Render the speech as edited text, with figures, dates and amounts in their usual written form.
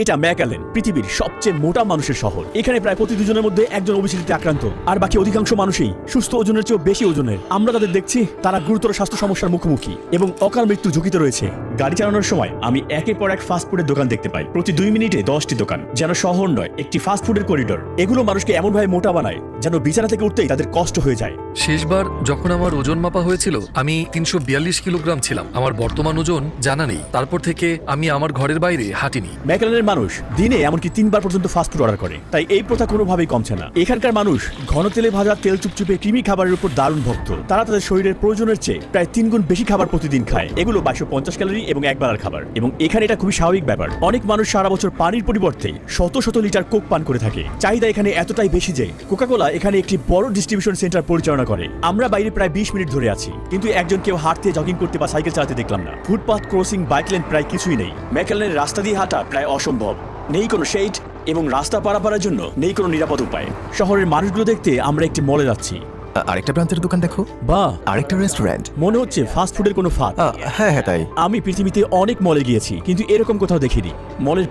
এটা ম্যাকঅ্যালেন, পৃথিবীর সবচেয়ে মোটা মানুষের শহর। এখানে প্রায় প্রতি দুজনের মধ্যে একজন ওবেসিটিতে আক্রান্ত, আর বাকি অধিকাংশ মানুষই সুস্থ ওজনের চেয়েও বেশি ওজনের। আমরা তাদের দেখছি তারা গুরুতর স্বাস্থ্য সমস্যার মুখোমুখি এবং অকাল মৃত্যু ঝুঁকিতে রয়েছে। গাড়ি চালানোর সময় আমি একের পর এক ফাস্টফুডের দোকান দেখতে পাই, প্রতি 2 মিনিটে 10টি দোকান। যেন শহর নয়, একটি ফাস্টফুডের করিডোর। এগুলো মানুষকে এমনভাবে মোটা বানায় যেন বিছানা থেকে উঠতেই তাদের কষ্ট হয়ে যায়। শেষবার যখন আমার ওজন মাপা হয়েছিল আমি 342 কিলোগ্রাম ছিলাম। আমার বর্তমান ওজন জানা নেই। তারপর থেকে আমি আমার ঘরের বাইরে হাঁটিনি। ম্যাকঅ্যালেনের মানুষ দিনে এমনকি 3 বার পর্যন্ত ফাস্টফুড অর্ডার করে, তাই এই প্রথা কোনোভাবেই কমছে না। এখানকার মানুষ ঘন তেলে ভাজা, তেল চুপচুপে কৃমি খাবারের উপর দারুণ ভক্ত। তারা তাদের শরীরের প্রয়োজনের চেয়ে প্রায় 3 গুণ বেশি খাবার প্রতিদিন খায়। এগুলো 2250 ক্যালোরি এবং একবেলার খাবার, এবং এখানে এটা খুবই স্বাভাবিক ব্যাপার। অনেক মানুষ সারা বছর পানির পরিবর্তে শত শত লিটার কোক পান করে থাকে। চাহিদা এখানে এতটাই বেশি যে কোকাকোলা এখানে একটি বড় ডিস্ট্রিবিউশন সেন্টার পরিচালনা করে। আমরা বাইরে প্রায় 20 মিনিট ধরে আছি, কিন্তু একজন কেউ হাঁটতে, জগিং করতে বা সাইকেল চালাতে দেখলাম না। ফুটপাথ ক্রসিং, বাইক লেন প্রায় কিছুই নেই। ম্যাকঅ্যালেনের রাস্তা দিয়ে হাঁটা প্রায় অসম্ভব। নেই কোনো শেড এবং রাস্তা পারাপারের জন্য নেই কোনো নিরাপদ উপায়। শহরের মানুষগুলো দেখতে আমরা একটি মলে যাচ্ছি। আরেকটা প্রান্তের দোকান দেখো, বা আরেকটা রেস্টুরেন্ট। মনে হচ্ছে ফাস্ট ফুডের কোনো ফাঁদ। হ্যাঁ তাই। আমি পৃথিবীতে অনেক মলে গিয়েছি, কিন্তু এরকম কোথাও দেখিনি। মলের